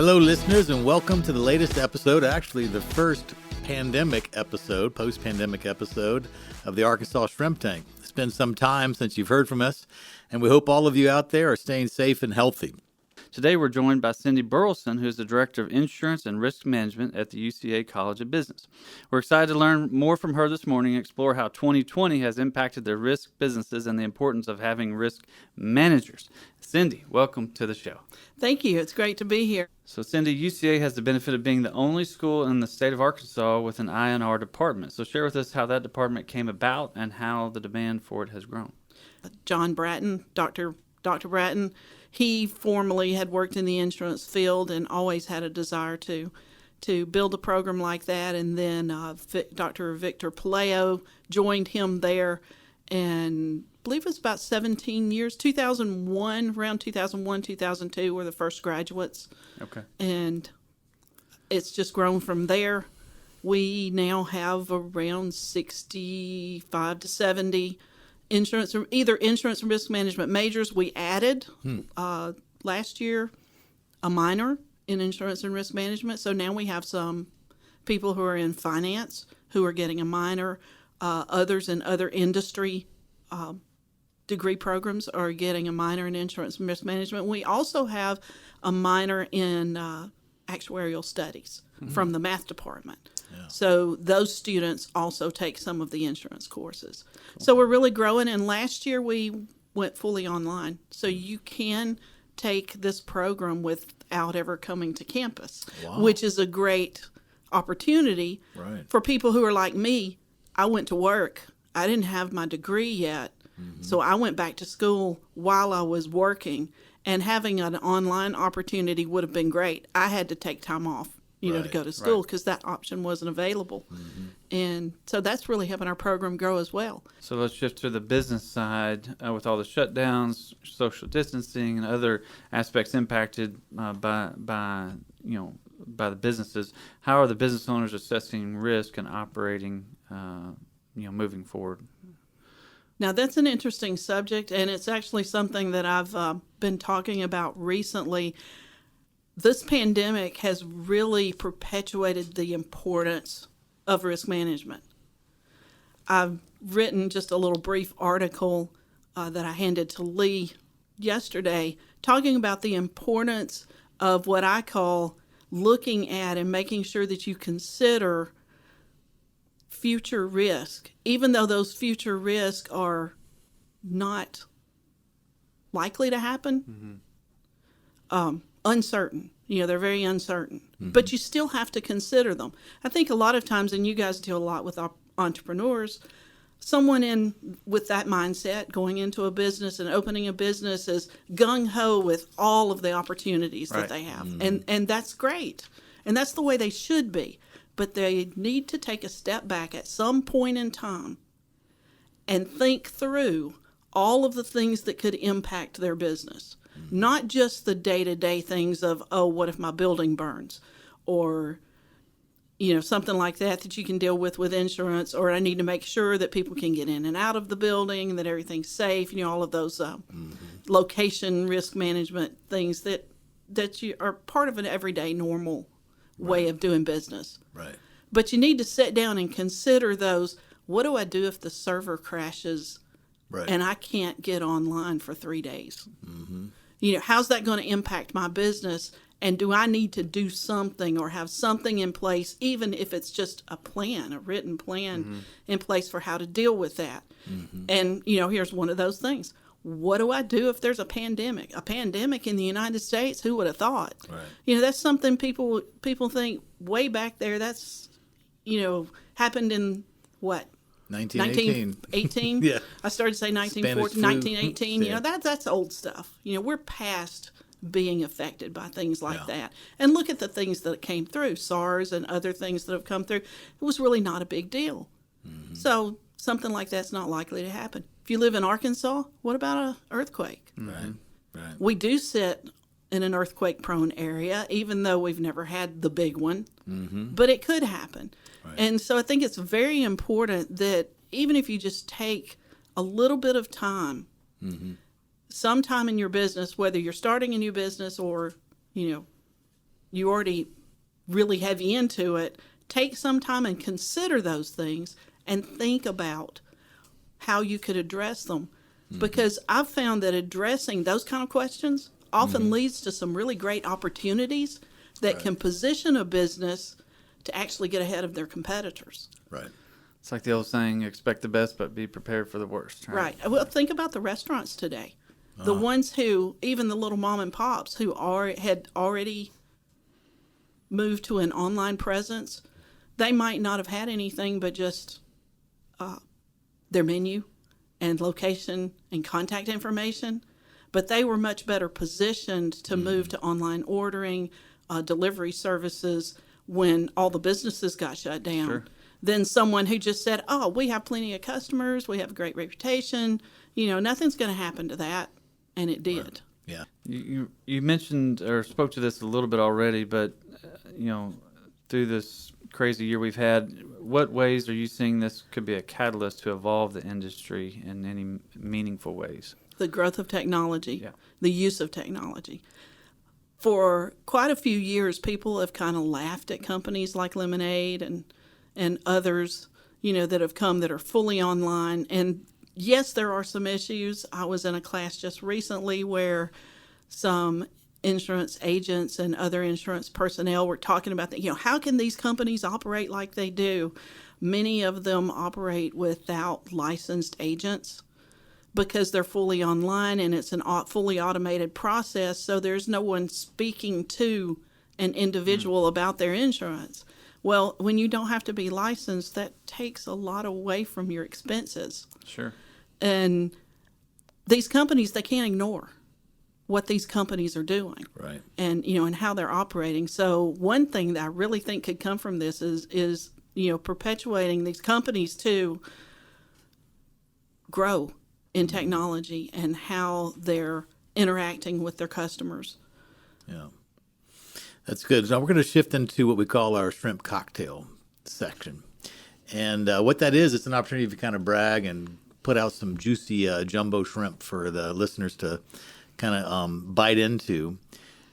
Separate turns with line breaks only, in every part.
Hello, listeners, and welcome to the latest episode, actually the first pandemic episode, post-pandemic episode of the Arkansas Shrimp Tank. It's been some time since you've heard from us, and we hope all of you out there are staying safe and healthy.
Today we're joined by Cindi Burleson, who is the Director of Insurance and Risk Management at the UCA College of Business. We're excited to learn more from her this morning and explore how 2020 has impacted the risk businesses and the importance of having risk managers. Cindi, welcome to the show.
Thank you. It's great to be here.
So Cindi, UCA has the benefit of being the only school in the state of Arkansas with an I&R department. So share with us how that department came about and how the demand for it has grown.
John Bratton, Dr. Bratton, he formerly had worked in the insurance field and always had a desire to build a program like that. And then Dr. Victor Paleo joined him there, and I believe it was about 17 years, 2001, around 2001, 2002 were the first graduates. Okay. And it's just grown from there. We now have around 65 to 70 either insurance and risk management majors. We added last year a minor in insurance and risk management. So now we have some people who are in finance who are getting a minor. Others in other industry degree programs are getting a minor in insurance and risk management. We also have a minor in actuarial studies from the math department. Yeah. So those students also take some of the insurance courses. Cool. So we're really growing, and last year we went fully online. So you can take this program without ever coming to campus, which is a great opportunity for people who are like me. I went to work. I didn't have my degree yet, so I went back to school while I was working, and having an online opportunity would have been great. I had to take time off, to go to school because that option wasn't available. And so that's really helping our program grow as well.
So let's shift to the business side with all the shutdowns, social distancing, and other aspects impacted by the businesses. How are the business owners assessing risk and operating, moving forward?
Now, that's an interesting subject, and it's actually something that I've been talking about recently. This pandemic has really perpetuated the importance of risk management. I've written just a little brief article that I handed to Lee yesterday talking about the importance of what I call looking at and making sure that you consider future risk, even though those future risks are not likely to happen, uncertain. They're very uncertain, but you still have to consider them. I think a lot of times, and you guys deal a lot with entrepreneurs, someone with that mindset going into a business and opening a business is gung-ho with all of the opportunities that they have. And that's great. And that's the way they should be. But they need to take a step back at some point in time and think through all of the things that could impact their business. Not just the day-to-day things of, what if my building burns? Or, something like that you can deal with insurance, or I need to make sure that people can get in and out of the building, that everything's safe, all of those location risk management things that you are part of an everyday normal way of doing business. Right. But you need to sit down and consider those. What do I do if the server crashes and I can't get online for 3 days? How's that going to impact my business? And do I need to do something or have something in place, even if it's just a written plan in place for how to deal with that? And, here's one of those things. What do I do if there's a pandemic? A pandemic in the United States, who would have thought? Right. That's something people think way back there. That's, happened in what?
1918.
Yeah. I started to say 1914, 1918. Yeah. That's old stuff. We're past being affected by things like that. And look at the things that came through, SARS and other things that have come through. It was really not a big deal. So something like that's not likely to happen. If you live in Arkansas, what about an earthquake?
Right.
We do sit in an earthquake-prone area, even though we've never had the big one. But it could happen. Right. And so I think it's very important that even if you just take a little bit of time, sometime in your business, whether you're starting a new business or, you already really heavy into it, take some time and consider those things and think about how you could address them. Because I've found that addressing those kind of questions often leads to some really great opportunities that can position a business to actually get ahead of their competitors.
Right.
It's like the old saying, expect the best, but be prepared for the worst.
Right. Well, think about the restaurants today. The ones who, even the little mom and pops who had already moved to an online presence, they might not have had anything but just their menu and location and contact information, but they were much better positioned to move to online ordering, delivery services when all the businesses got shut down.
Sure.
Than someone who just said, oh, we have plenty of customers, we have a great reputation, nothing's going to happen to that. And it did.
Right. Yeah.
You mentioned or spoke to this a little bit already, but, through this crazy year we've had, what ways are you seeing this could be a catalyst to evolve the industry in any meaningful ways?
The growth of technology, the use of technology. For quite a few years, people have kind of laughed at companies like Lemonade and others, that have come that are fully online. And yes, there are some issues. I was in a class just recently where some insurance agents and other insurance personnel were talking about that. How can these companies operate like they do? Many of them operate without licensed agents because they're fully online and it's an fully automated process. So there's no one speaking to an individual about their insurance. Well, when you don't have to be licensed, that takes a lot away from your expenses.
Sure.
And these companies, they can't ignore what these companies are doing.
Right.
And, and how they're operating. So one thing that I really think could come from this is perpetuating these companies to grow in technology and how they're interacting with their customers.
Yeah. That's good. Now we're going to shift into what we call our shrimp cocktail section. And what that is, it's an opportunity to kind of brag and put out some juicy jumbo shrimp for the listeners to kind of bite into.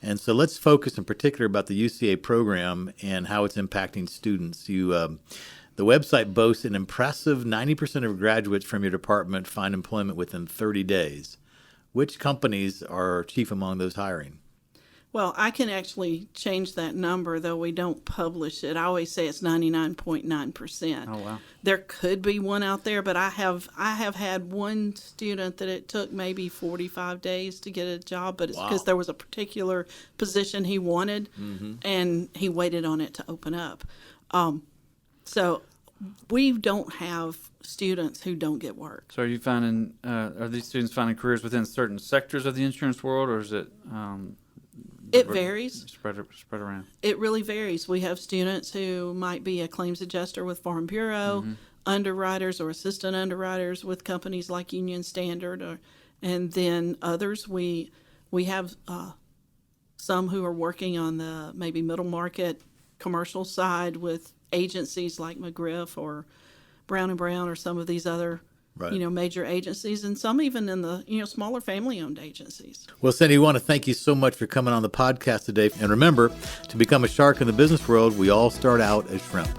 And so let's focus in particular about the UCA program and how it's impacting students. The website boasts an impressive 90% of graduates from your department find employment within 30 days. Which companies are chief among those hiring?
Well, I can actually change that number, though we don't publish it. I always say it's 99.9%.
Oh, wow.
There could be one out there, but I have had one student that it took maybe 45 days to get a job, but it's because there was a particular position he wanted, and he waited on it to open up. So we don't have students who don't get work.
So are you finding, are these students finding careers within certain sectors of the insurance world, or is it...
It varies.
Spread around.
It really varies. We have students who might be a claims adjuster with Farm Bureau, underwriters or assistant underwriters with companies like Union Standard, and then others. We have some who are working on the maybe middle market commercial side with agencies like McGriff or Brown & Brown or some of these other major agencies, and some even in the, smaller family-owned agencies.
Well, Cindi, we want to thank you so much for coming on the podcast today. And remember, to become a shark in the business world, we all start out as shrimp.